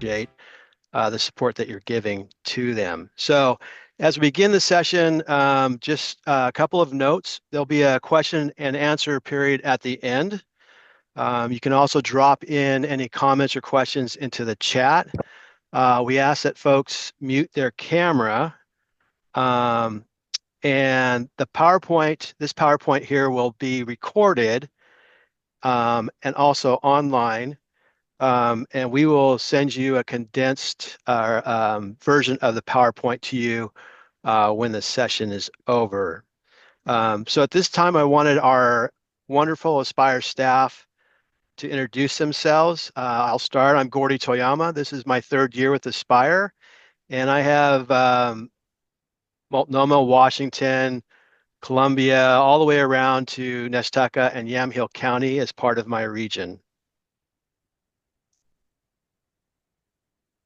appreciate the support that you're giving to them. So as we begin the session, just a couple of notes. There'll be a question and answer period at the end. You can also drop in any comments or questions into the chat. We ask that folks mute their camera. And this PowerPoint here will be recorded and also online. And we will send you a condensed version of the PowerPoint to you when the session is over. So at this time, I wanted our wonderful Aspire staff to introduce themselves. I'll start. I'm Gordy Toyama. This is my third year with Aspire, and I have Multnomah, Washington, Columbia, all the way around to Nestucca and Yamhill County as part of my region.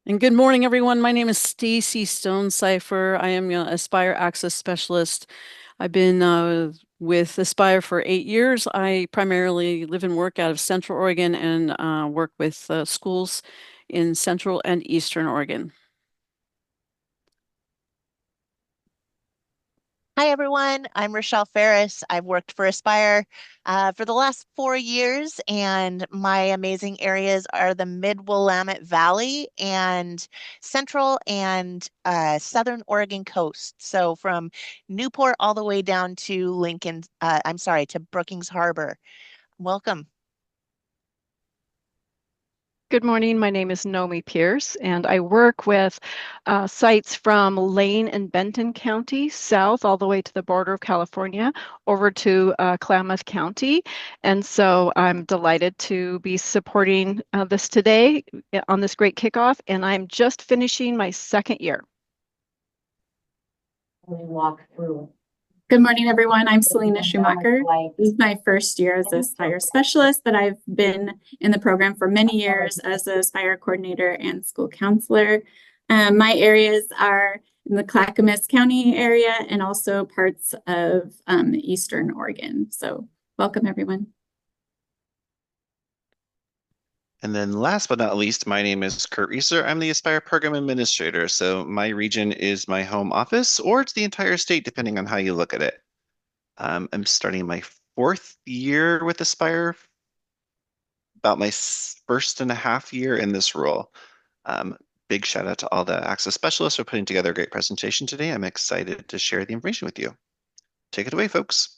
And good morning, everyone. My name is Stacy Stonecipher. I am your Aspire Access Specialist. I've been with Aspire for 8 years. I primarily live and work out of Central Oregon and work with schools in Central and Eastern Oregon. Hi, everyone. I'm Rochelle Ferris. I've worked for Aspire for the last 4 years, and my amazing areas are the Mid-Willamette Valley and Central and Southern Oregon coast. So from Newport all the way down to to Brookings Harbor. Welcome. Good morning. My name is Nomi Pierce, and I work with sites from Lane and Benton County, south all the way to the border of California, over to Klamath County. And so I'm delighted to be supporting this today on this great kickoff, and I'm just finishing my second year. Let me walk through. Good morning, everyone. I'm Selena Schumacher. This is my first year as an Aspire Specialist, but I've been in the program for many years as an Aspire Coordinator and School Counselor. My areas are in the Clackamas County area and also parts of Eastern Oregon. So welcome, everyone. And then last but not least, my name is Kurt Reeser. I'm the Aspire Program Administrator. So my region is my home office, or it's the entire state, depending on how you look at it. I'm starting my 4th year with Aspire, about my 1.5 year in this role. Big shout out to all the Access Specialists for putting together a great presentation today. I'm excited to share the information with you. Take it away, folks.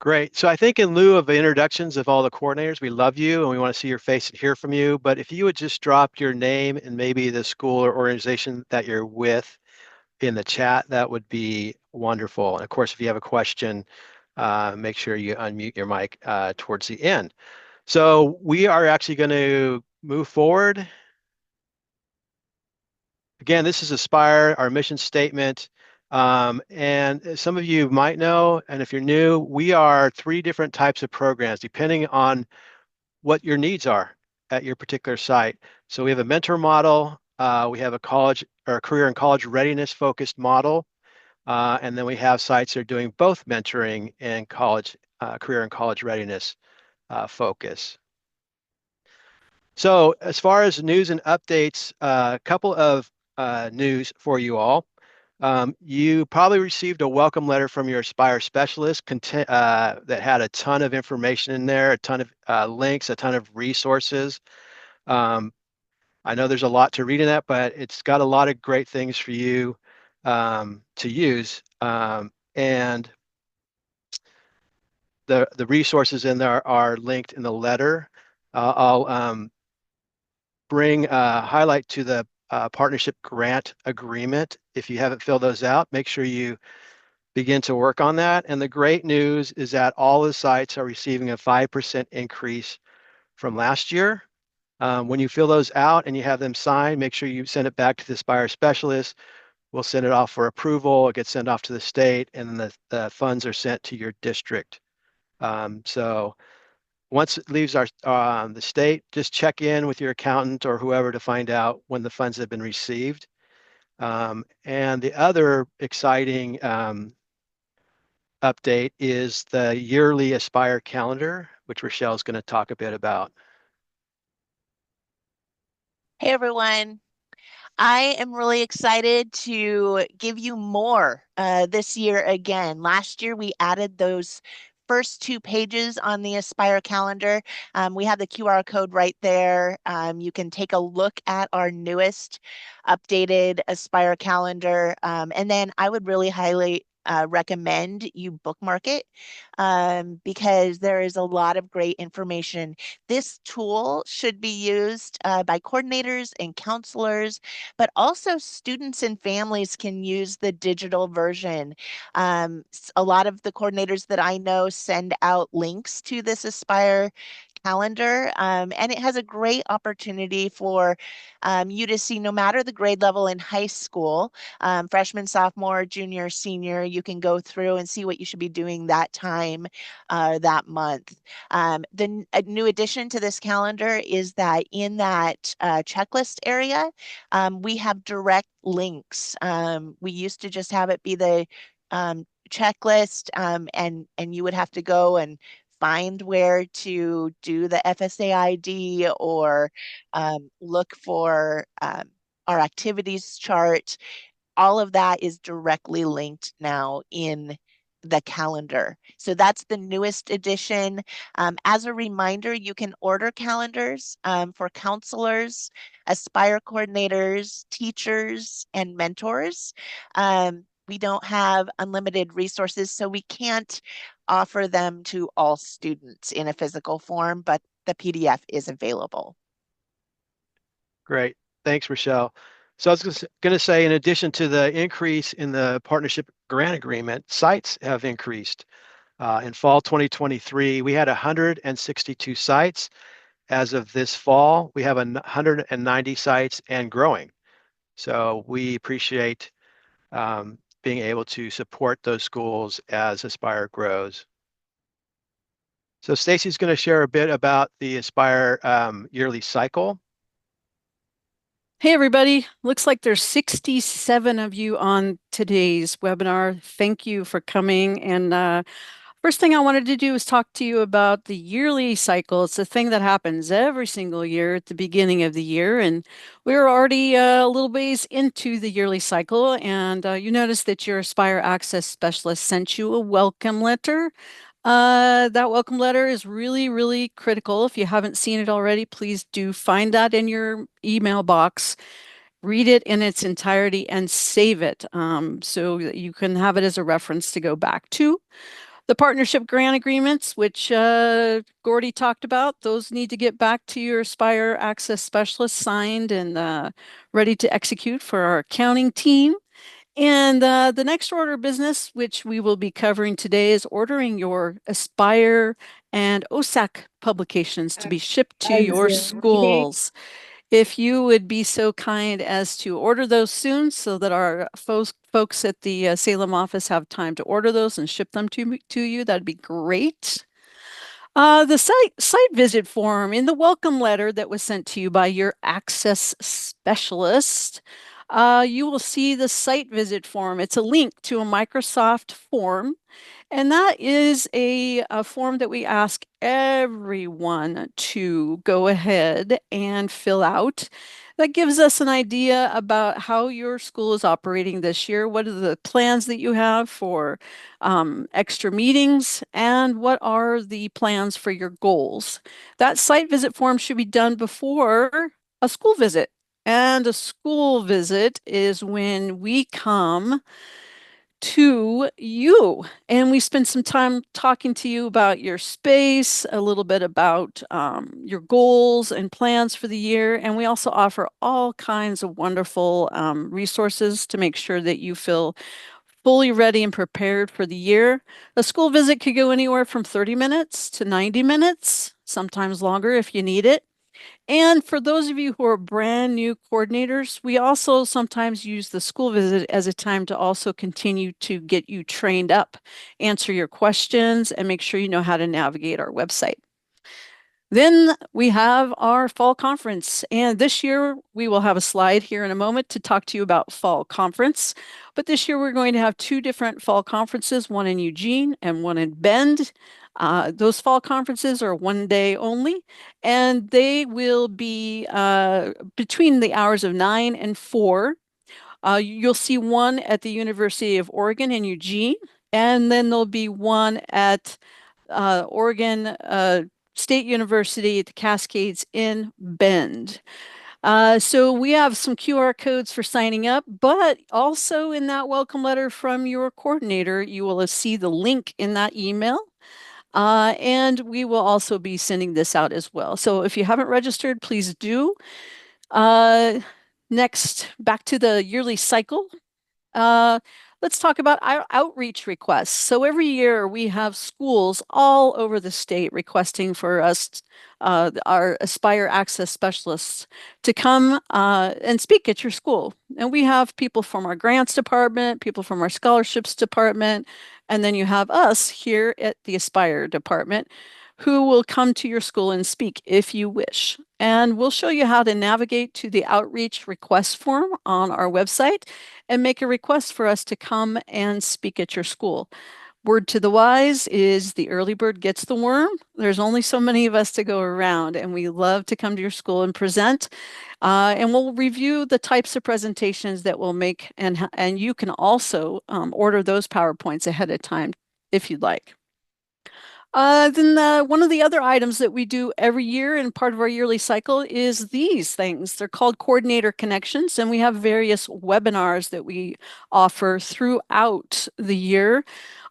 Great. So I think in lieu of the introductions of all the coordinators, we love you and we want to see your face and hear from you. But if you would just drop your name and maybe the school or organization that you're with in the chat, that would be wonderful. And of course, if you have a question, make sure you unmute your mic towards the end. So we are actually going to move forward. Again, this is Aspire, our mission statement. And some of you might know, and if you're new, we are 3 different types of programs depending on what your needs are at your particular site. So we have a mentor model, we have a college or career and college readiness focused model, and then we have sites that are doing both mentoring and college career and college readiness focus. So as far as news and updates, a couple of news for you all. You probably received a welcome letter from your Aspire Specialist that had a ton of information in there, a ton of links, a ton of resources. I know there's a lot to read in that, but it's got a lot of great things for you to use. And the resources in there are linked in the letter. I'll bring highlight to the partnership grant agreement. If you haven't filled those out, make sure you begin to work on that. And the great news is that all the sites are receiving a 5% increase from last year. When you fill those out and you have them signed, make sure you send it back to the Aspire Specialist. We'll send it off for approval. It gets sent off to the state, and then the funds are sent to your district. So once it leaves the state, just check in with your accountant or whoever to find out when the funds have been received. And the other exciting update is the yearly Aspire calendar, which Rochelle is going to talk a bit about. Hey, everyone. I am really excited to give you more this year again. Last year, we added those first 2 pages on the Aspire calendar. We have the QR code right there. You can take a look at our newest updated Aspire calendar. And then I would really highly recommend you bookmark it because there is a lot of great information. This tool should be used by coordinators and counselors, but also students and families can use the digital version. A lot of the coordinators that I know send out links to this Aspire calendar, and it has a great opportunity for you to see, no matter the grade level in high school, freshman, sophomore, junior, senior, you can go through and see what you should be doing that time, that month. A new addition to this calendar is that in that checklist area, we have direct links. We used to just have it be the checklist, and you would have to go and find where to do the FSAID or look for our activities chart. All of that is directly linked now in the calendar. So that's the newest edition. As a reminder, you can order calendars for counselors, Aspire coordinators, teachers, and mentors. We don't have unlimited resources, so we can't offer them to all students in a physical form, but the PDF is available. Great. Thanks, Rochelle. So I was going to say, in addition to the increase in the partnership grant agreement, sites have increased. In fall 2023, we had 162 sites. As of this fall, we have 190 sites and growing. So we appreciate being able to support those schools as Aspire grows. So Stacy's going to share a bit about the Aspire yearly cycle. Hey, everybody. Looks like there's 67 of you on today's webinar. Thank you for coming. And first thing I wanted to do is talk to you about the yearly cycle. It's a thing that happens every single year at the beginning of the year. And we're already a little ways into the yearly cycle. And you notice that your Aspire Access Specialist sent you a welcome letter. That welcome letter is really, really critical. If you haven't seen it already, please do find that in your email box, read it in its entirety, and save it so that you can have it as a reference to go back to. The partnership grant agreements, which Gordy talked about, those need to get back to your Aspire Access Specialist signed and ready to execute for our accounting team. And the next order of business, which we will be covering today, is ordering your Aspire and OSAC publications to be shipped to your schools. If you would be so kind as to order those soon so that our folks at the Salem office have time to order those and ship them to you, that'd be great. The site visit form in the welcome letter that was sent to you by your access specialist, you will see the site visit form. It's a link to a Microsoft form, and that is a form that we ask everyone to go ahead and fill out. That gives us an idea about how your school is operating this year. What are the plans that you have for extra meetings, and what are the plans for your goals? That site visit form should be done before a school visit. And a school visit is when we come to you and we spend some time talking to you about your space, a little bit about your goals and plans for the year. And we also offer all kinds of wonderful resources to make sure that you feel fully ready and prepared for the year. A school visit could go anywhere from 30 minutes to 90 minutes, sometimes longer if you need it. And for those of you who are brand new coordinators, we also sometimes use the school visit as a time to also continue to get you trained up, answer your questions, and make sure you know how to navigate our website. Then we have our fall conference, and this year we will have a slide here in a moment to talk to you about fall conference. But this year we're going to have 2 different fall conferences, one in Eugene and one in Bend. Those fall conferences are 1 day only, and they will be between the hours of 9 and 4. You'll see one at the University of Oregon in Eugene, and then there'll be one at Oregon State University at the Cascades in Bend. So we have some QR codes for signing up, but also in that welcome letter from your coordinator, you will see the link in that email. And we will also be sending this out as well. So if you haven't registered, please do. Next, back to the yearly cycle. Let's talk about our outreach requests. So every year we have schools all over the state requesting for us, our Aspire Access specialists, to come and speak at your school. And we have people from our grants department, people from our scholarships department, and then you have us here at the Aspire department who will come to your school and speak if you wish. And we'll show you how to navigate to the outreach request form on our website and make a request for us to come and speak at your school. Word to the wise is the early bird gets the worm. There's only so many of us to go around, and we love to come to your school and present. And we'll review the types of presentations that we'll make, and you can also order those PowerPoints ahead of time if you'd like. Then one of the other items that we do every year and part of our yearly cycle is these things. They're called coordinator connections, and we have various webinars that we offer throughout the year.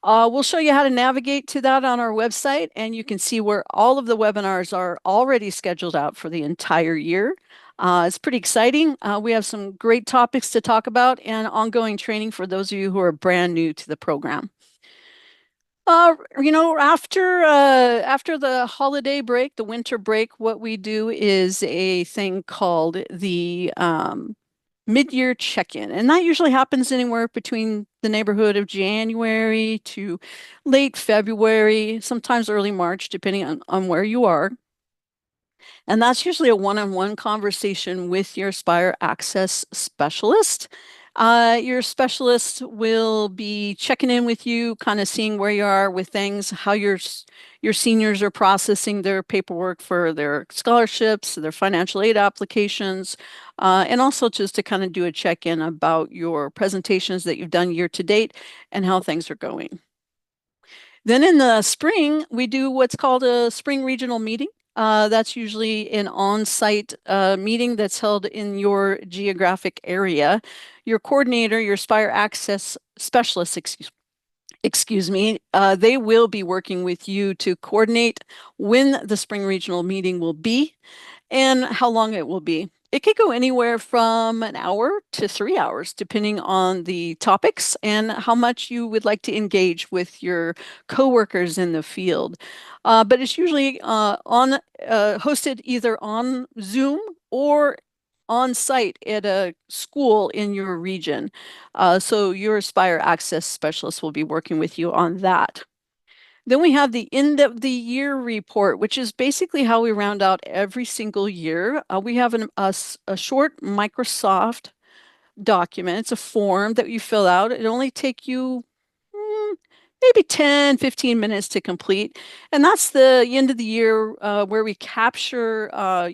We'll show you how to navigate to that on our website, and you can see where all of the webinars are already scheduled out for the entire year. It's pretty exciting. We have some great topics to talk about and ongoing training for those of you who are brand new to the program. After the holiday break, the winter break, what we do is a thing called the mid-year check-in. And that usually happens anywhere between the neighborhood of January to late February, sometimes early March, depending on where you are. And that's usually a one-on-one conversation with your Aspire Access specialist. Your specialist will be checking in with you, kind of seeing where you are with things, how your seniors are processing their paperwork for their scholarships, their financial aid applications, and also just to kind of do a check-in about your presentations that you've done year to date and how things are going. Then in the spring, we do what's called a spring regional meeting. That's usually an on-site meeting that's held in your geographic area. Your coordinator, your Aspire Access specialist, excuse me, they will be working with you to coordinate when the spring regional meeting will be and how long it will be. It could go anywhere from an hour to 3 hours, depending on the topics and how much you would like to engage with your coworkers in the field. But it's usually hosted either on Zoom or on site at a school in your region. So your Aspire Access specialist will be working with you on that. Then we have the end of the year report, which is basically how we round out every single year. We have a short Microsoft document. It's a form that you fill out. It only take you maybe 10, 15 minutes to complete. And that's the end of the year where we capture, how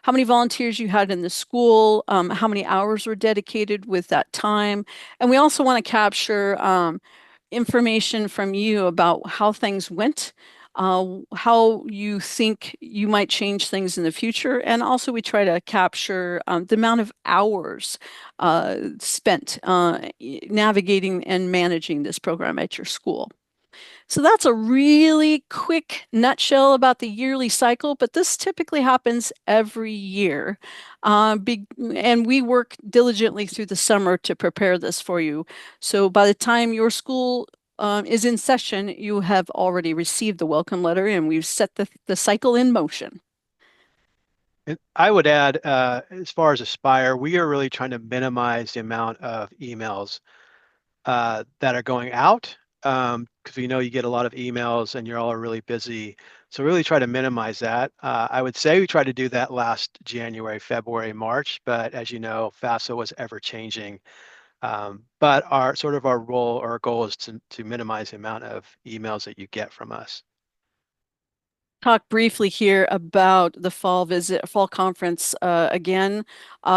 many volunteers you had in the school, how many hours were dedicated with that time. And we also want to capture information from you about how things went, how you think you might change things in the future. And also we try to capture the amount of hours spent navigating and managing this program at your school. So that's a really quick nutshell about the yearly cycle, but this typically happens every year. And we work diligently through the summer to prepare this for you. So by the time your school is in session, you have already received the welcome letter and we've set the cycle in motion. And I would add, as far as Aspire, we are really trying to minimize the amount of emails that are going out, because we know you get a lot of emails and you're all really busy. So really try to minimize that. I would say we tried to do that last January, February, March, but as you know, FAFSA was ever changing. But our role or goal is to minimize the amount of emails that you get from us. talk briefly here about the fall conference. Again,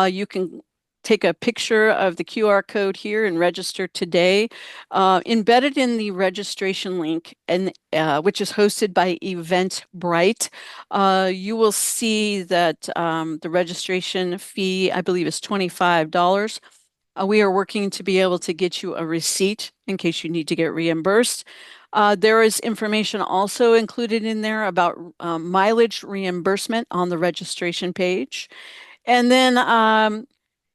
you can take a picture of the QR code here and register today. Embedded in the registration link, and which is hosted by Eventbrite, you will see that the registration fee, I believe, is $25. We are working to be able to get you a receipt in case you need to get reimbursed. There is information also included in there about mileage reimbursement on the registration page. And then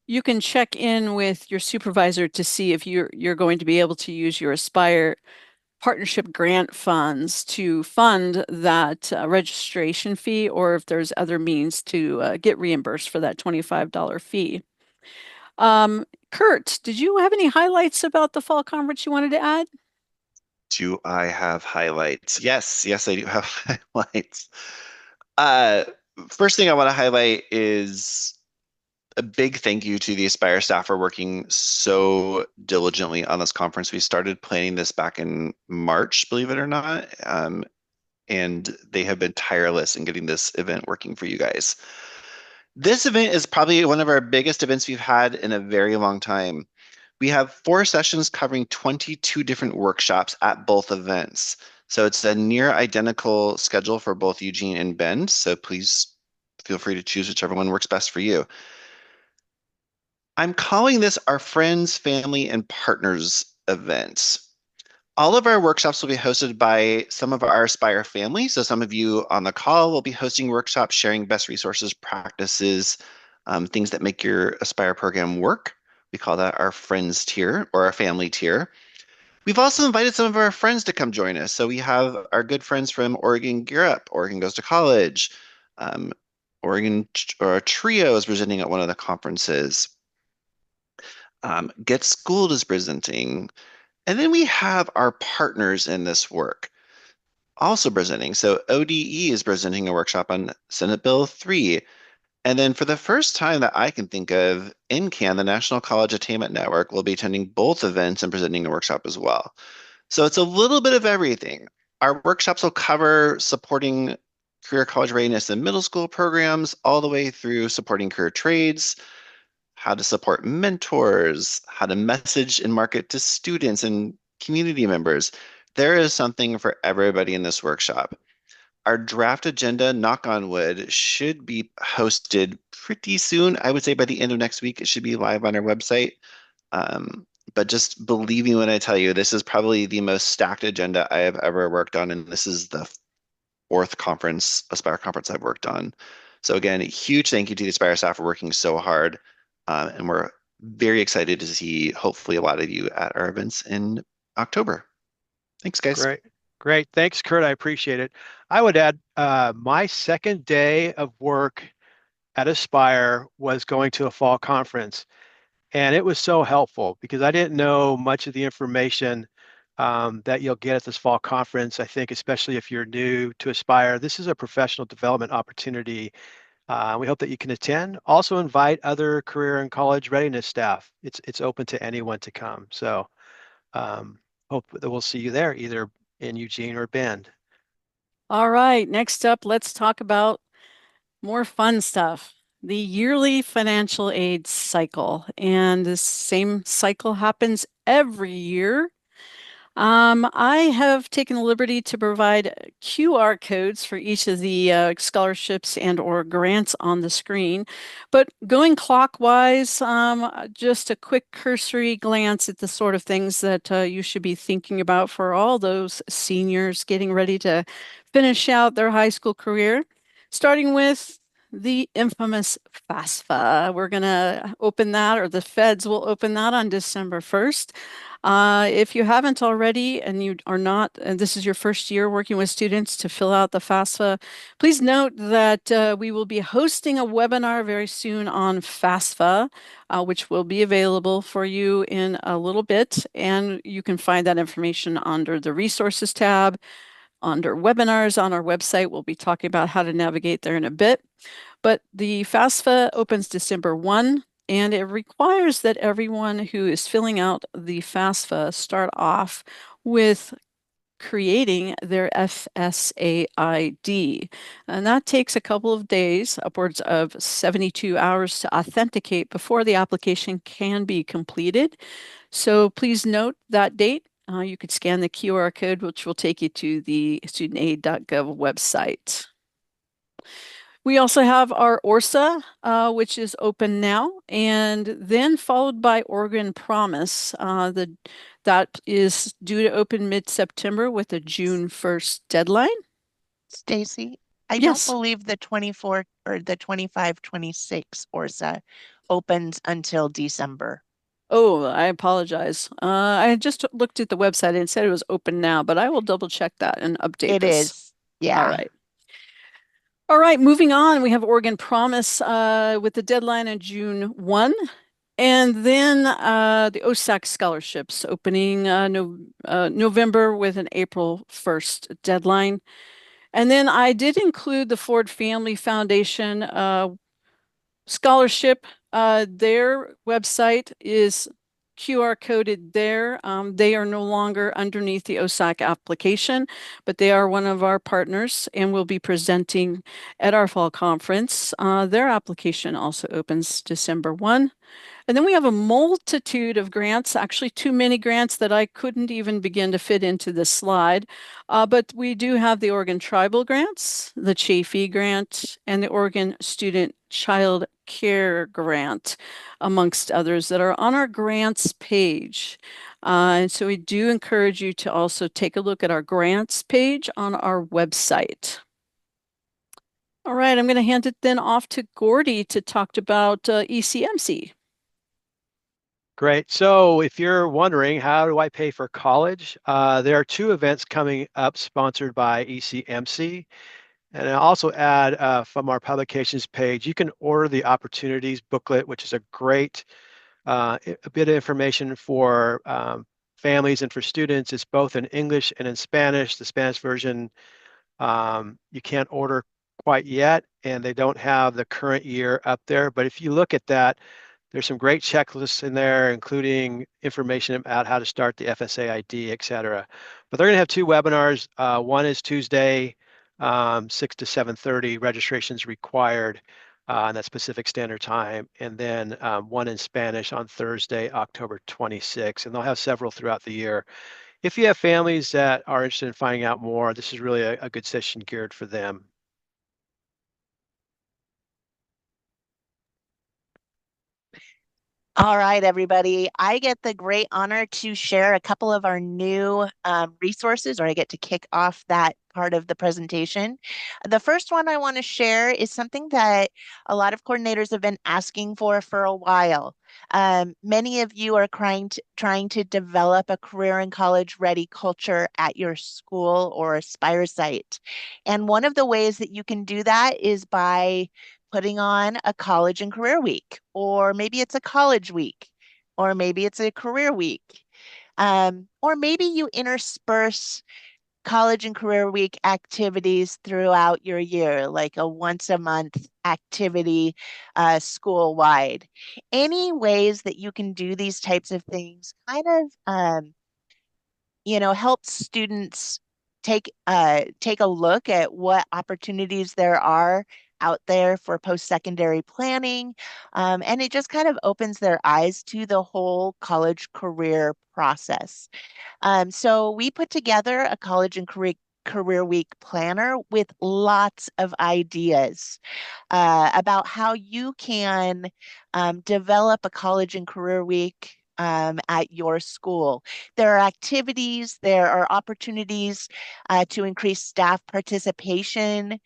you can check in with your supervisor to see if you're going to be able to use your Aspire partnership grant funds to fund that registration fee, or if there's other means to get reimbursed for that $25 fee. Kurt, did you have any highlights about the fall conference you wanted to add? Do I have highlights? Yes, I do have highlights. First thing I want to highlight is a big thank you to the Aspire staff for working so diligently on this conference. We started planning this back in March, believe it or not, and they have been tireless in getting this event working for you guys. This event is probably one of our biggest events we've had in a very long time. We have 4 sessions covering 22 different workshops at both events. So it's a near identical schedule for both Eugene and Bend. So please feel free to choose whichever one works best for you. I'm calling this our Friends, Family, and Partners event. All of our workshops will be hosted by some of our Aspire family. So some of you on the call will be hosting workshops, sharing best resources, practices, things that make your Aspire program work. We call that our Friends tier or our Family tier. We've also invited some of our friends to come join us. So we have our good friends from Oregon Gear Up, Oregon Goes to College, Oregon Trio is presenting at one of the conferences. Get Schooled is presenting. And then we have our partners in this work also presenting. So ODE is presenting a workshop on Senate Bill 3. And then for the first time that I can think of, NCAN, the National College Attainment Network, will be attending both events and presenting a workshop as well. So it's a little bit of everything. Our workshops will cover supporting career college readiness in middle school programs, all the way through supporting career trades, how to support mentors, how to message and market to students and community members. There is something for everybody in this workshop. Our draft agenda, knock on wood, should be hosted pretty soon. I would say by the end of next week, it should be live on our website. But just believe me when I tell you, this is probably the most stacked agenda I have ever worked on. And this is the 4th conference, Aspire conference I've worked on. So again, a huge thank you to the Aspire staff for working so hard. And we're very excited to see hopefully a lot of you at our events in October. Thanks, guys. Great. Thanks, Kurt. I appreciate it. I would add my second day of work at Aspire was going to a fall conference. And it was so helpful because I didn't know much of the information that you'll get at this fall conference. I think, especially if you're new to Aspire, this is a professional development opportunity. We hope that you can attend. Also invite other career and college readiness staff. It's open to anyone to come. So hope that we'll see you there, either in Eugene or Bend. All right, next up, let's talk about more fun stuff. The yearly financial aid cycle. And this same cycle happens every year. I have taken the liberty to provide QR codes for each of the scholarships and or grants on the screen. But going clockwise, just a quick cursory glance at the sort of things that you should be thinking about for all those seniors getting ready to finish out their high school career, starting with the infamous FAFSA. We're going to open that, or the feds will open that on December 1st. If you haven't already and you are not, and this is your first year working with students to fill out the FAFSA, please note that we will be hosting a webinar very soon on FAFSA, which will be available for you in a little bit. And you can find that information under the resources tab, under webinars on our website. We'll be talking about how to navigate there in a bit. But the FAFSA opens December 1, and it requires that everyone who is filling out the FAFSA start off with creating their FSAID. And that takes a couple of days, upwards of 72 hours to authenticate before the application can be completed. So please note that date. You could scan the QR code, which will take you to the studentaid.gov website. We also have our ORSA, which is open now, and then followed by Oregon Promise. That is due to open mid-September with a June 1st deadline. Stacy, I Yes. don't believe the 24 or the 25-26 ORSA opens until December. Oh, I apologize. I just looked at the website and it said it was open now, but I will double check that and update It this. is, yeah. All right. All right, moving on, we have Oregon Promise with the deadline on June 1. And then the OSAC scholarships opening November with an April 1st deadline. And then I did include the Ford Family Foundation scholarship. Their website is QR coded there. They are no longer underneath the OSAC application, but they are one of our partners and will be presenting at our fall conference. Their application also opens December 1. And then we have a multitude of grants, actually too many grants that I couldn't even begin to fit into this slide. But we do have the Oregon Tribal Grants, the Chafee Grant, and the Oregon Student Child Care Grant, amongst others that are on our grants page. And so we do encourage you to also take a look at our grants page on our website. All right, I'm going to hand it then off to Gordy to talk about ECMC. Great. So if you're wondering, how do I pay for college? There are 2 events coming up sponsored by ECMC. And I'll also add from our publications page, you can order the opportunities booklet, which is a great a bit of information for families and for students. It's both in English and in Spanish. The Spanish version you can't order quite yet, and they don't have the current year up there. But if you look at that, there's some great checklists in there, including information about how to start the FSA ID, et cetera. But they're going to have 2 webinars. One is Tuesday, 6 to 7:30, registration's required on that Pacific Standard Time. And then one in Spanish on Thursday, October 26th. And they'll have several throughout the year. If you have families that are interested in finding out more, this is really a good session geared for them. All right, everybody. I get the great honor to share a couple of our new resources, or I get to kick off that part of the presentation. The first one I want to share is something that a lot of coordinators have been asking for a while. Many of you are trying to develop a career and college ready culture at your school or Aspire site. And one of the ways that you can do that is by putting on a college and career week, or maybe it's a college week, or maybe it's a career week, or maybe you intersperse college and career week activities throughout your year, like a once a month activity school-wide. Any ways that you can do these types of things kind of help students take a look at what opportunities there are out there for post-secondary planning. And it just kind of opens their eyes to the whole college career process. So we put together a college and career week planner with lots of ideas about how you can develop a college and career week at your school. There are activities, there are opportunities to increase staff participation.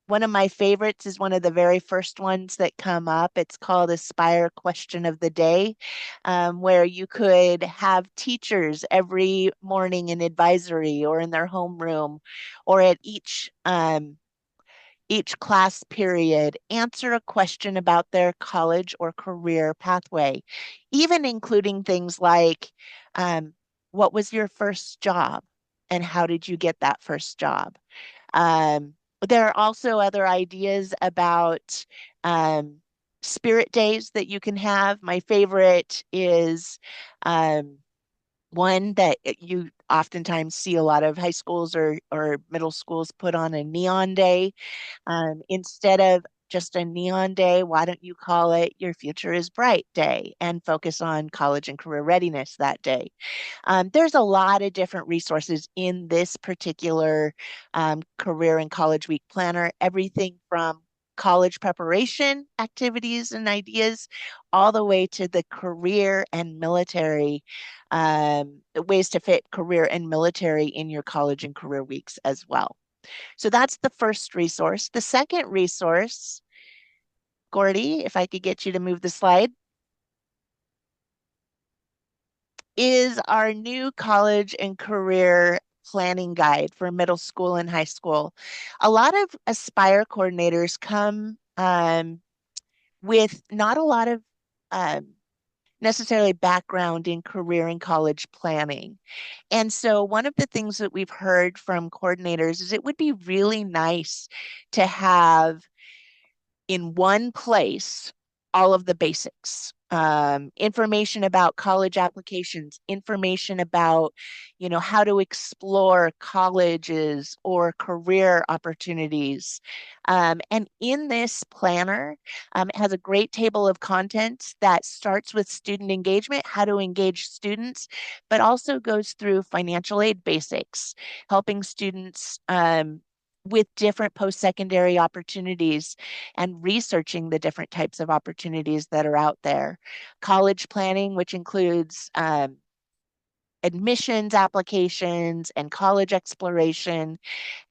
One of my favorites is one of the very first ones that come up. It's called Aspire Question of the Day, where you could have teachers every morning in advisory or in their homeroom or at each class period answer a question about their college or career pathway, even including things like, what was your first job and how did you get that first job? There are also other ideas about spirit days that you can have. My favorite is one that oftentimes see a lot of high schools or middle schools put on a neon day. Instead of just a neon day, why don't you call it Your Future is Bright Day and focus on college and career readiness that day? There's a lot of different resources in this particular career and college week planner, everything from college preparation activities and ideas all the way to the career and military ways to fit career and military in your college and career weeks as well. So that's the first resource. The second resource, Gordy, if I could get you to move the slide, is our new college and career planning guide for middle school and high school. A lot of Aspire coordinators come with not a lot of necessarily background in career and college planning. And so one of the things that we've heard from coordinators is it would be really nice to have in one place all of the basics, information about college applications, information about, how to explore colleges or career opportunities. And in this planner, it has a great table of contents that starts with student engagement, how to engage students, but also goes through financial aid basics, helping students with different post-secondary opportunities and researching the different types of opportunities that are out there. College planning, which includes admissions applications and college exploration,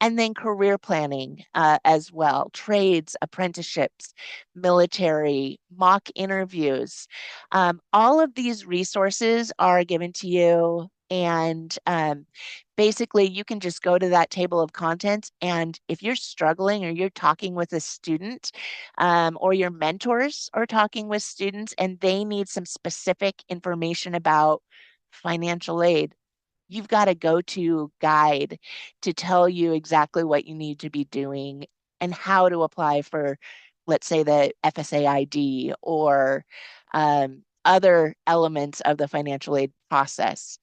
and then career planning as well, trades, apprenticeships, military, mock interviews. All of these resources are given to you, and basically you can just go to that table of contents, and if you're struggling or you're talking with a student or your mentors are talking with students and they need some specific information about financial aid, you've got a go-to guide to tell you exactly what you need to be doing and how to apply for, let's say, the FSA ID or other elements of the financial aid process.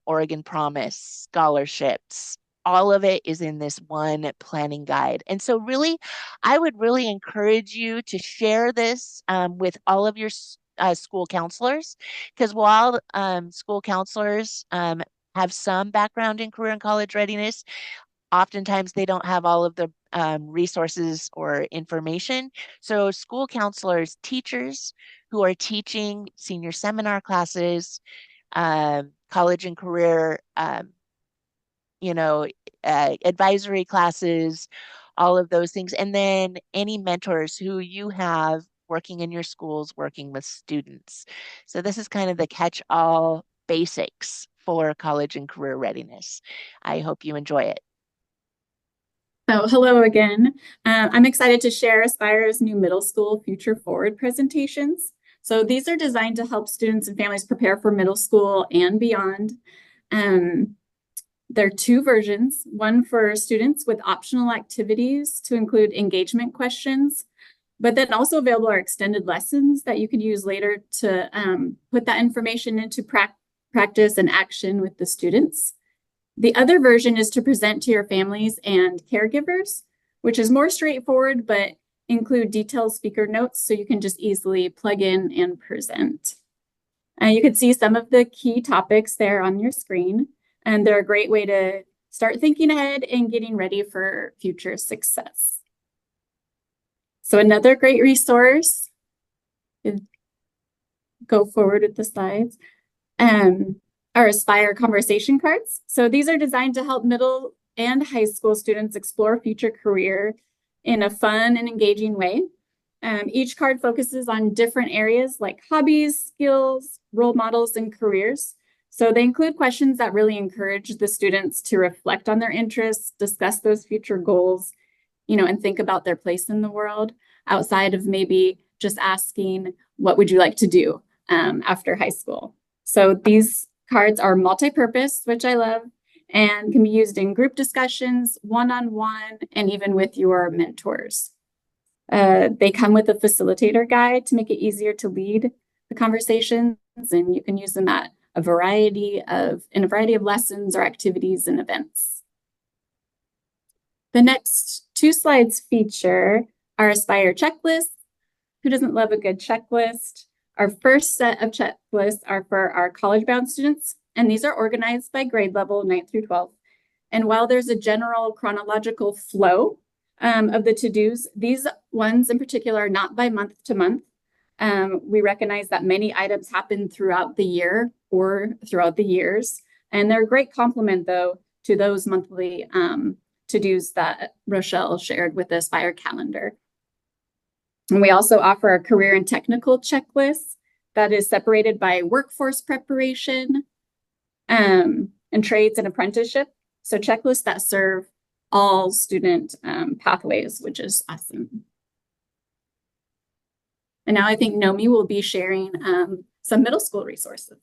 Oregon Promise, scholarships, all of it is in this one planning guide. And so really, I would really encourage you to share this with all of your school counselors, because while school counselors have some background in career and college readiness, oftentimes they don't have all of the resources or information. So school counselors, teachers who are teaching senior seminar classes, college and career, advisory classes, all of those things. And then any mentors who you have working in your schools, working with students. So this is kind of the catch-all basics for college and career readiness. I hope you enjoy it. So hello again. I'm excited to share Aspire's new middle school Future Forward presentations. So these are designed to help students and families prepare for middle school and beyond. There are two versions, one for students with optional activities to include engagement questions, but then also available are extended lessons that you could use later to put that information into practice and action with the students. The other version is to present to your families and caregivers, which is more straightforward, but include detailed speaker notes so you can just easily plug in and present. You can see some of the key topics there on your screen, and they're a great way to start thinking ahead and getting ready for future success. So another great resource, go forward with the slides, are Aspire conversation cards. So these are designed to help middle and high school students explore future career in a fun and engaging way. Each card focuses on different areas like hobbies, skills, role models, and careers. So they include questions that really encourage the students to reflect on their interests, discuss those future goals, and think about their place in the world outside of maybe just asking, what would you like to do after high school? So these cards are multi-purpose, which I love, and can be used in group discussions, one-on-one, and even with your mentors. They come with a facilitator guide to make it easier to lead the conversations, and you can use them at a variety of lessons or activities and events. The next 2 slides feature our Aspire checklist. Who doesn't love a good checklist? Our first set of checklists are for our college-bound students, and these are organized by grade level, 9th through 12th. And while there's a general chronological flow of the to-dos, these ones in particular are not by month to month. We recognize that many items happen throughout the year or throughout the years, and they're a great complement, though, to those monthly to-dos that Rochelle shared with the Aspire calendar. And we also offer a career and technical checklist that is separated by workforce preparation and trades and apprenticeship. So checklists that serve all student pathways, which is awesome. And now I think Nomi will be sharing some middle school resources.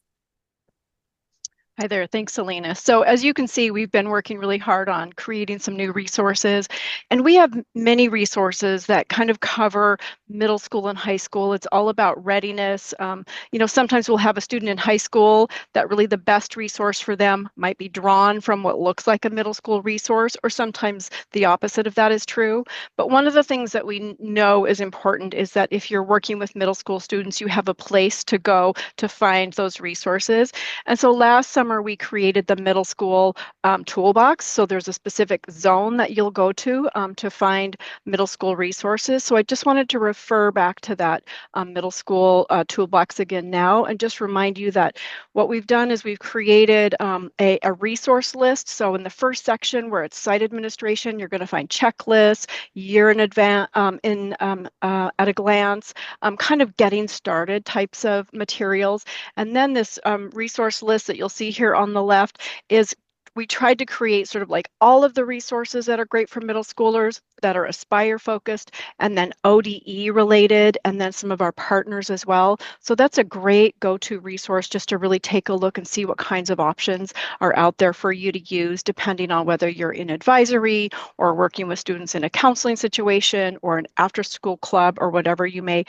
Hi there. Thanks, Selena. So as you can see, we've been working really hard on creating some new resources, and we have many resources that kind of cover middle school and high school. It's all about readiness. You know, sometimes we'll have a student in high school that really the best resource for them might be drawn from what looks like a middle school resource, or sometimes the opposite of that is true. But one of the things that we know is important is that if you're working with middle school students, you have a place to go to find those resources. And so last summer, we created the middle school toolbox. So there's a specific zone that you'll go to find middle school resources. So I just wanted to refer back to that middle school toolbox again now, and just remind you that what we've done is we've created a resource list. So in the first section where it's site administration, you're going to find checklists, year in advance, at a glance, kind of getting started types of materials. And then this resource list that you'll see here on the left is we tried to create sort of like all of the resources that are great for middle schoolers that are Aspire focused, and then ODE related, and then some of our partners as well. So that's a great go-to resource just to really take a look and see what kinds of options are out there for you to use, depending on whether you're in advisory or working with students in a counseling situation or an after-school club or wherever you may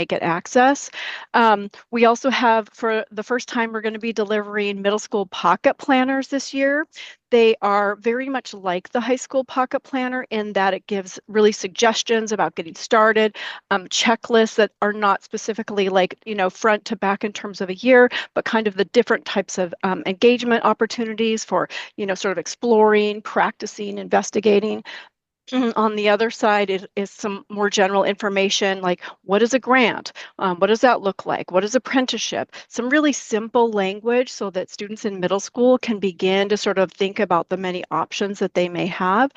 get access. We also have, for the first time, we're going to be delivering middle school pocket planners this year. They are very much like the high school pocket planner in that it gives really suggestions about getting started, checklists that are not specifically like, you know, front to back in terms of a year, but kind of the different types of engagement opportunities for, you know, sort of exploring, practicing, investigating. On the other side is some more general information like what is a grant? What does that look like? What is apprenticeship? Some really simple language so that students in middle school can begin to sort of think about the many options that they may have.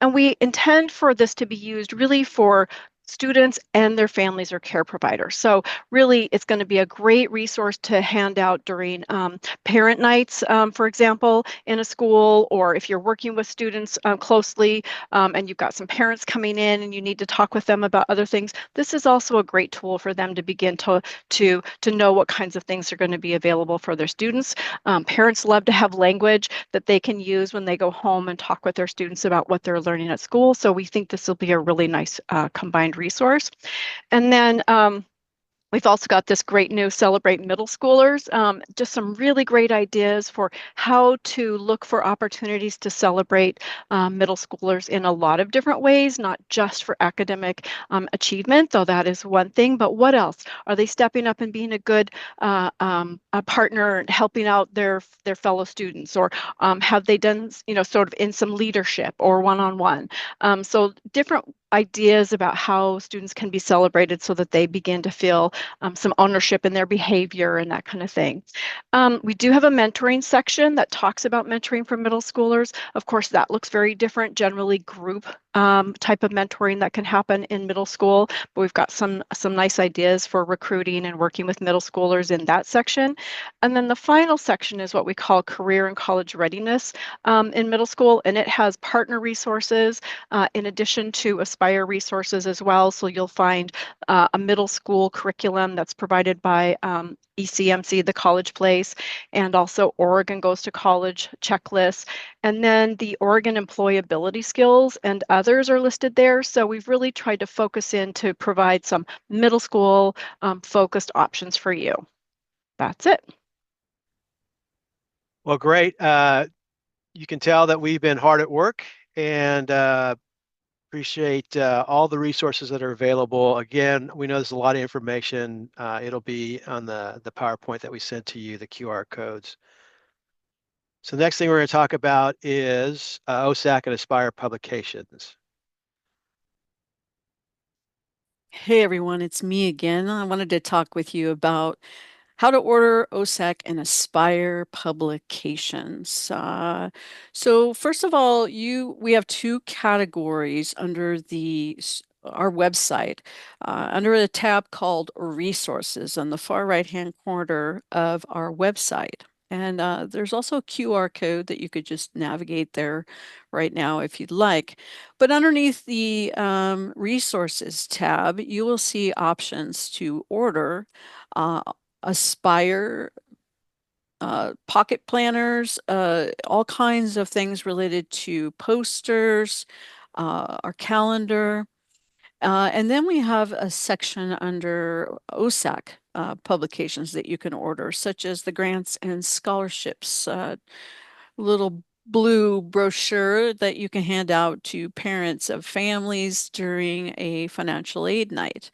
And we intend for this to be used really for students and their families or care providers. So really, it's going to be a great resource to hand out during parent nights, for example, in a school, or if you're working with students closely and you've got some parents coming in and you need to talk with them about other things. This is also a great tool for them to begin to know what kinds of things are going to be available for their students. Parents love to have language that they can use when they go home and talk with their students about what they're learning at school. So we think this will be a really nice combined resource. And then we've also got this great new Celebrate Middle Schoolers, just some really great ideas for how to look for opportunities to celebrate middle schoolers in a lot of different ways, not just for academic achievement, though that is one thing, but what else? Are they stepping up and being a good a partner and helping out their fellow students, or have they done, you know, sort of in some leadership or one-on-one? So different ideas about how students can be celebrated so that they begin to feel some ownership in their behavior and that kind of thing. We do have a mentoring section that talks about mentoring for middle schoolers. Of course, that looks very different, generally group type of mentoring that can happen in middle school, but we've got some nice ideas for recruiting and working with middle schoolers in that section. And then the final section is what we call career and college readiness in middle school, and it has partner resources in addition to Aspire resources as well. So you'll find a middle school curriculum that's provided by ECMC, the College Place, and also Oregon Goes to College checklists. And then the Oregon Employability Skills and others are listed there. So we've really tried to focus in to provide some middle school focused options for you. That's it. Well, great. You can tell that we've been hard at work and appreciate all the resources that are available. Again, we know there's a lot of information. It'll be on the PowerPoint that we sent to you, the QR codes. So the next thing we're going to talk about is OSAC and Aspire publications. Hey everyone, it's me again. I wanted to talk with you about how to order OSAC and Aspire publications. So first of all, we have two categories under our website. Under a tab called Resources on the far right-hand corner of our website. And there's also a QR code that you could just navigate there right now if you'd like. But underneath the Resources tab, you will see options to order Aspire pocket planners, all kinds of things related to posters, our calendar. And then we have a section under OSAC publications that you can order, such as the grants and scholarships, little blue brochure that you can hand out to parents of families during a financial aid night.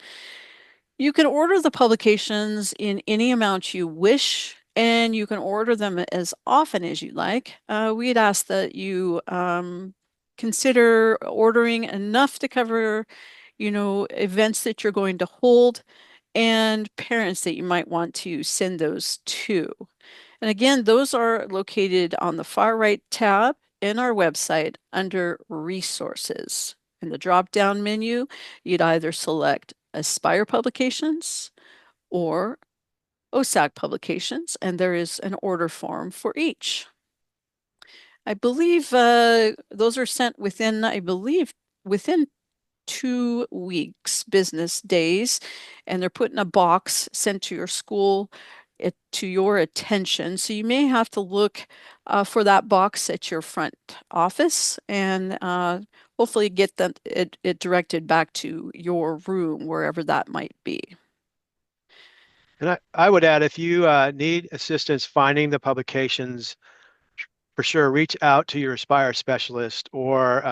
You can order the publications in any amount you wish, and you can order them as often as you like. We'd ask that you consider ordering enough to cover, events that you're going to hold and parents that you might want to send those to. And again, those are located on the far right tab in our website under Resources. In the drop-down menu, you'd either select Aspire Publications or OSAC Publications, and there is an order form for each. I believe those are sent within 2 weeks, business days, and they're put in a box sent to your school to your attention. So you may have to look for that box at your front office and hopefully get it directed back to your room, wherever that might be. And I would add, if you need assistance finding the publications, for sure, reach out to your Aspire specialist, or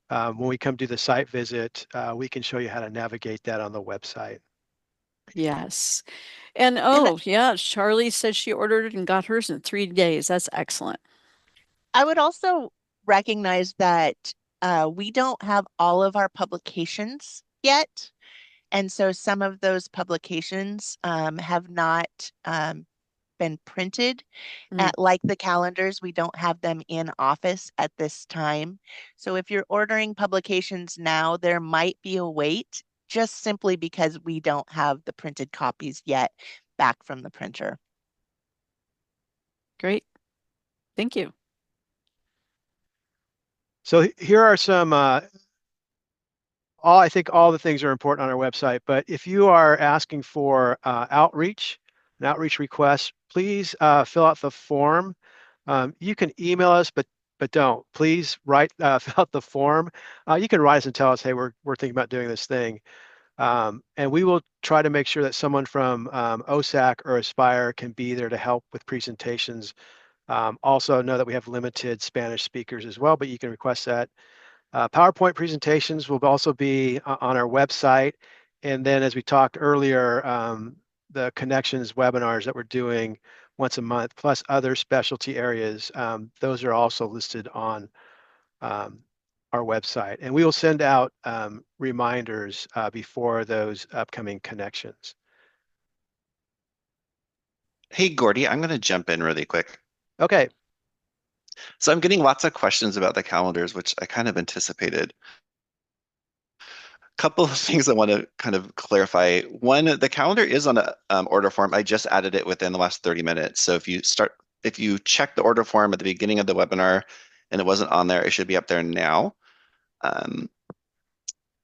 when we come do the site visit, we can show you how to navigate that on the website. Yes. And yeah, Charlie says she ordered it and got hers in 3 days. That's excellent. I would also recognize that we don't have all of our publications yet. And so some of those publications have not been printed. Like the calendars, we don't have them in office at this time. So if you're ordering publications now, there might be a wait, just simply because we don't have the printed copies yet back from the printer. Great. Thank you. So here are some, I think all the things are important on our website, but if you are asking for an outreach request, please fill out the form. You can email us, but don't. Please fill out the form. You can write us and tell us, hey, we're thinking about doing this thing. And we will try to make sure that someone from OSAC or Aspire can be there to help with presentations. Also know that we have limited Spanish speakers as well, but you can request that. PowerPoint presentations will also be on our website. And then, as we talked earlier, the Connections webinars that we're doing once a month, plus other specialty areas, those are also listed on our website. And we will send out reminders before those upcoming connections. Hey, Gordy, I'm going to jump in really quick. Okay. So I'm getting lots of questions about the calendars, which I kind of anticipated. Couple of things I want to kind of clarify. One, the calendar is on an order form. I just added it within the last 30 minutes. So if you check the order form at the beginning of the webinar and it wasn't on there, it should be up there now. I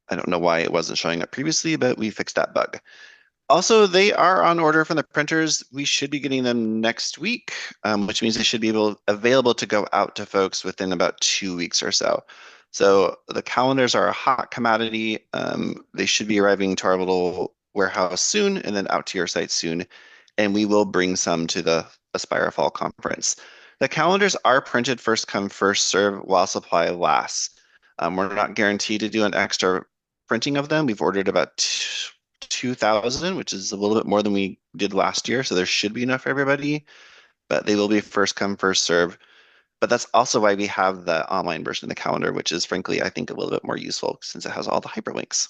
don't know why it wasn't showing up previously, but we fixed that bug. Also, they are on order from the printers. We should be getting them next week, which means they should be available to go out to folks within about 2 weeks or so. So the calendars are a hot commodity. They should be arriving to our little warehouse soon and then out to your site soon. and we will bring some to the Aspire Fall Conference. The calendars are printed first come, first serve while supply lasts. We're not guaranteed to do an extra printing of them. We've ordered about 2,000, which is a little bit more than we did last year, so there should be enough for everybody, but they will be first come, first serve. But that's also why we have the online version of the calendar, which is frankly, I think, a little bit more useful since it has all the hyperlinks.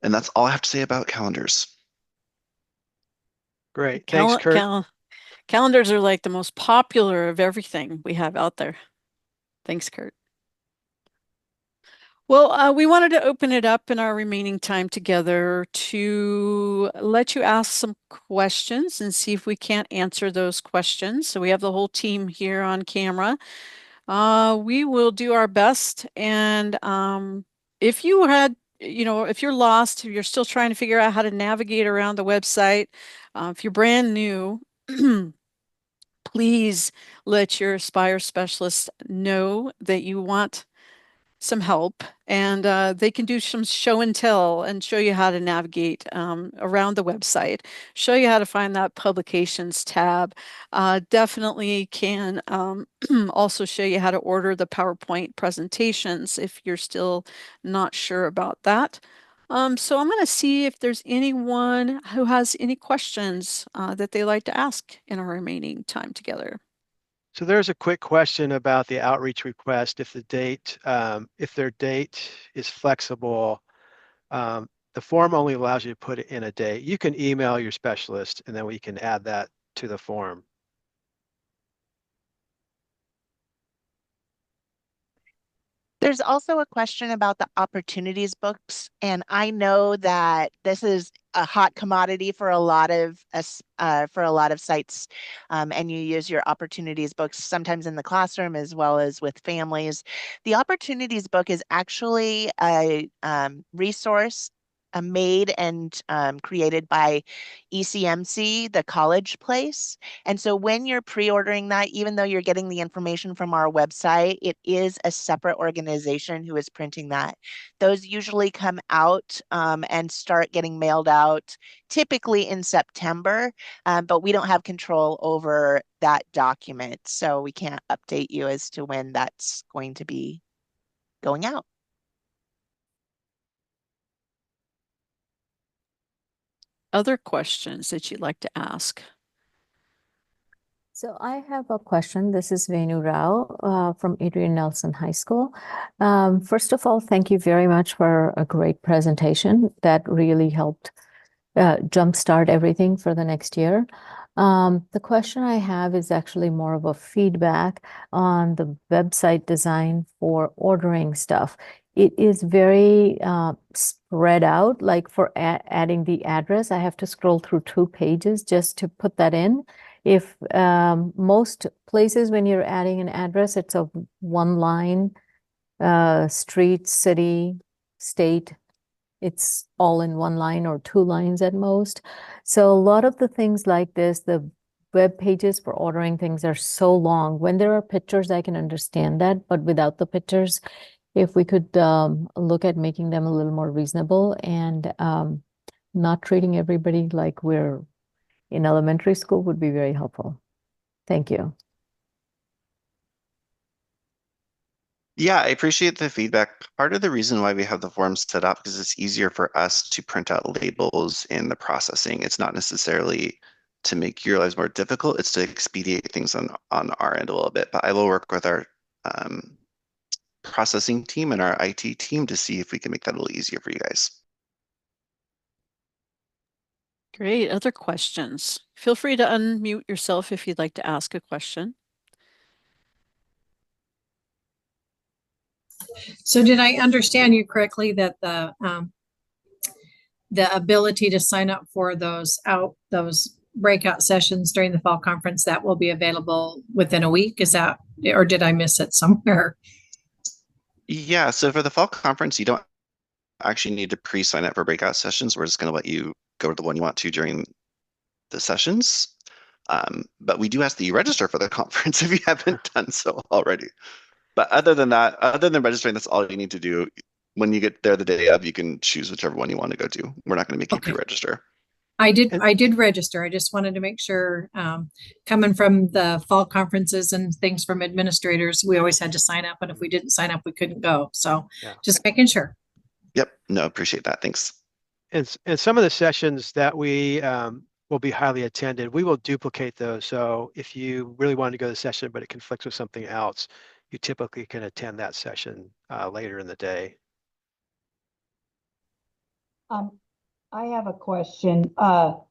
And that's all I have to say about calendars. Great. Thanks, Kurt. Calendars are like the most popular of everything we have out there. Thanks, Kurt. Well, we wanted to open it up in our remaining time together to let you ask some questions and see if we can't answer those questions. So we have the whole team here on camera. We will do our best. And if you had, if you're lost, if you're still trying to figure out how to navigate around the website, if you're brand new, please let your Aspire specialist know that you want some help, and they can do some show and tell and show you how to navigate around the website, show you how to find that publications tab. Definitely can also show you how to order the PowerPoint presentations if you're still not sure about that. So I'm going to see if there's anyone who has any questions that they like to ask in our remaining time together. So there's a quick question about the outreach request. If the date, if their date is flexible, the form only allows you to put it in a date. You can email your specialist and then we can add that to the form. There's also a question about the opportunities books, and I know that this is a hot commodity for a lot of sites, and you use your opportunities books sometimes in the classroom as well as with families. The opportunities book is actually a resource made and created by ECMC, the college place. And so when you're pre-ordering that, even though you're getting the information from our website, it is a separate organization who is printing that. Those usually come out and start getting mailed out typically in September, but we don't have control over that document. So we can't update you as to when that's going to be going out. Other questions that you'd like to ask? So I have a question. This is Venu Rao from Adrian Nelson High School. First of all, thank you very much for a great presentation that really helped jumpstart everything for the next year. The question I have is actually more of a feedback on the website design for ordering stuff. It is very spread out, like for adding the address, I have to scroll through 2 pages just to put that in. If most places when you're adding an address, it's a 1 line, street, city, state, it's all in 1 line or 2 lines at most. So a lot of the things like this, the web pages for ordering things are so long. When there are pictures, I can understand that, but without the pictures, if we could look at making them a little more reasonable and not treating everybody like we're in elementary school would be very helpful. Thank you. Yeah, I appreciate the feedback. Part of the reason why we have the forms set up because it's easier for us to print out labels in the processing. It's not necessarily to make your lives more difficult. It's to expedite things on our end a little bit. But I will work with our processing team and our IT team to see if we can make that a little easier for you guys. Great. Other questions? Feel free to unmute yourself if you'd like to ask a question. So did I understand you correctly that the ability to sign up for those breakout sessions during the fall conference, that will be available within a week? Is that, or did I miss it somewhere? Yeah, so for the fall conference, you don't actually need to pre-sign up for breakout sessions. We're just going to let you go to the one you want to during the sessions. But we do ask that you register for the conference if you haven't done so already. But other than that, other than registering, that's all you need to do. When you get there the day of, you can choose whichever one you want to go to. We're not going to make you pre-register. I did register. I just wanted to make sure, coming from the fall conferences and things from administrators, we always had to sign up. And if we didn't sign up, we couldn't go. So Yeah. just making sure. Yep. No, appreciate that. Thanks. And some of the sessions that we will be highly attended, we will duplicate those. So if you really wanted to go to the session, but it conflicts with something else, you typically can attend that session later in the day. I have a question. How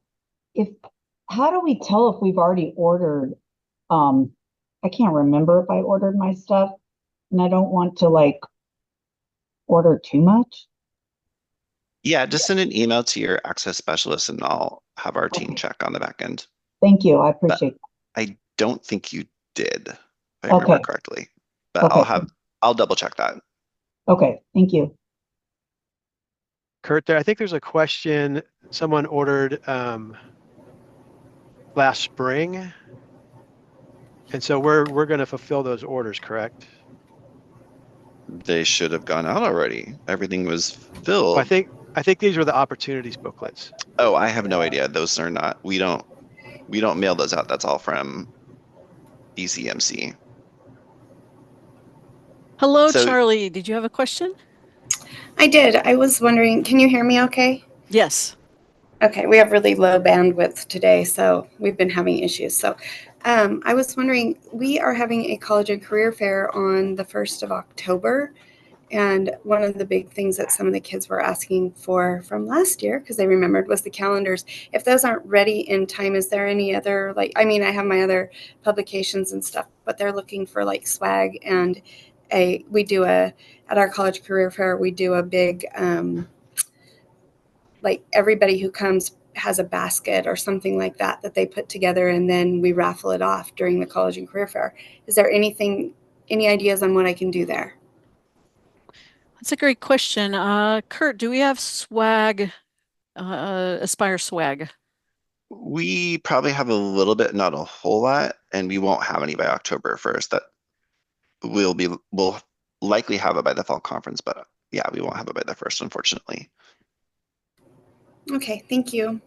do we tell if we've already ordered? I can't remember if I ordered my stuff, and I don't want to like order too much. Yeah, just send an email to your access specialist and I'll have our team Okay. check on the back end. Thank you. I appreciate I don't think you did, if I remember Okay. correctly, but Okay. I'll double check that. Okay, thank you. Kurt, I think there's a question someone ordered last spring. And so we're going to fulfill those orders, correct? They should have gone out already. Everything was filled. Well, I think these were the opportunities booklets. Oh, I have no idea. Those are not, we don't mail those out. That's all from ECMC. Hello, So- Charlie. Did you have a question? I did. I was wondering, can you hear me okay? Yes. Okay, we have really low bandwidth today, so we've been having issues. So I was wondering, we are having a college and career fair on the 1st of October. And one of the big things that some of the kids were asking for from last year, because they remembered, was the calendars. If those aren't ready in time, is there any other, like, I mean, I have my other publications and stuff, but they're looking for like swag. And at our college career fair, we do a big, like everybody who comes has a basket or something like that they put together, and then we raffle it off during the college and career fair. Is there any ideas on what I can do there? That's a great question. Kurt, do we have swag, Aspire swag? We probably have a little bit, not a whole lot, and we won't have any by October 1st. That we'll likely have it by the fall conference, but yeah, we won't have it by the 1st, unfortunately. Okay, thank you.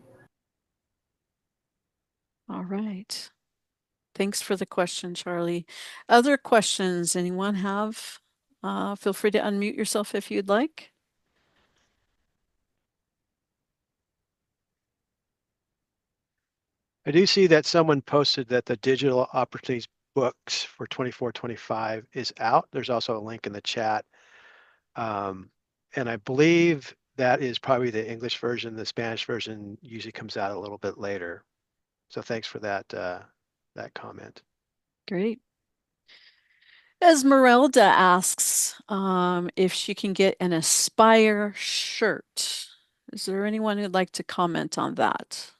All right. Thanks for the question, Charlie. Other questions anyone have? Feel free to unmute yourself if you'd like. I do see that someone posted that the digital opportunities books for 24-25 is out. There's also a link in the chat. And I believe that is probably the English version. The Spanish version usually comes out a little bit later. So thanks for that comment. Great. Esmeralda asks if she can get an Aspire shirt. Is there anyone who'd like to comment on that?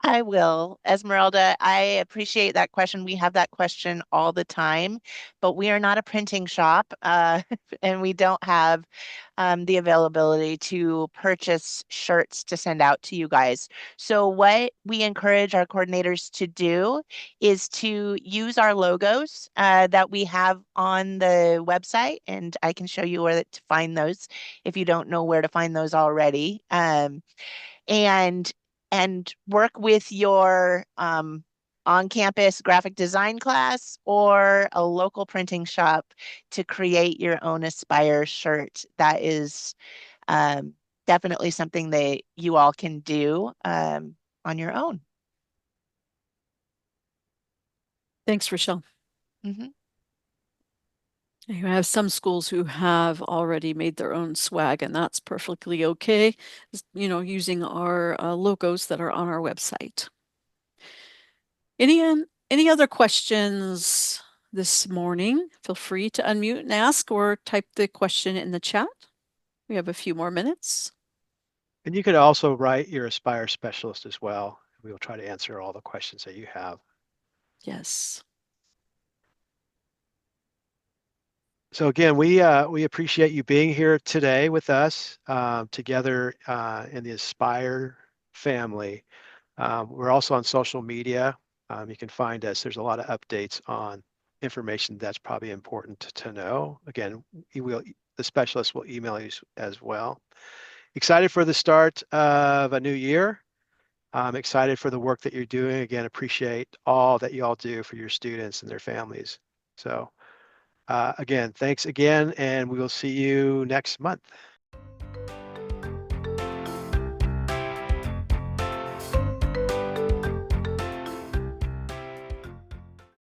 I will. Esmeralda, I appreciate that question. We have that question all the time, but we are not a printing shop, and we don't have the availability to purchase shirts to send out to you guys. So what we encourage our coordinators to do is to use our logos that we have on the website, and I can show you where to find those if you don't know where to find those already. And work with your on-campus graphic design class or a local printing shop to create your own Aspire shirt. That is definitely something that you all can do on your own. Thanks, Rochelle. Mm-hmm. You have some schools who have already made their own swag, and that's perfectly okay, you know, using our logos that are on our website. Any other questions this morning? Feel free to unmute and ask or type the question in the chat. We have a few more minutes. And you could also write your Aspire specialist as well. We will try to answer all the questions that you have. Yes. So again, we appreciate you being here today with us together in the Aspire family. We're also on social media. You can find us. There's a lot of updates on information that's probably important to know. Again, the specialist will email you as well. excited for the start of a new year. I'm excited for the work that you're doing. Again, appreciate all that you all do for your students and their families. So again, thanks again, and we will see you next month.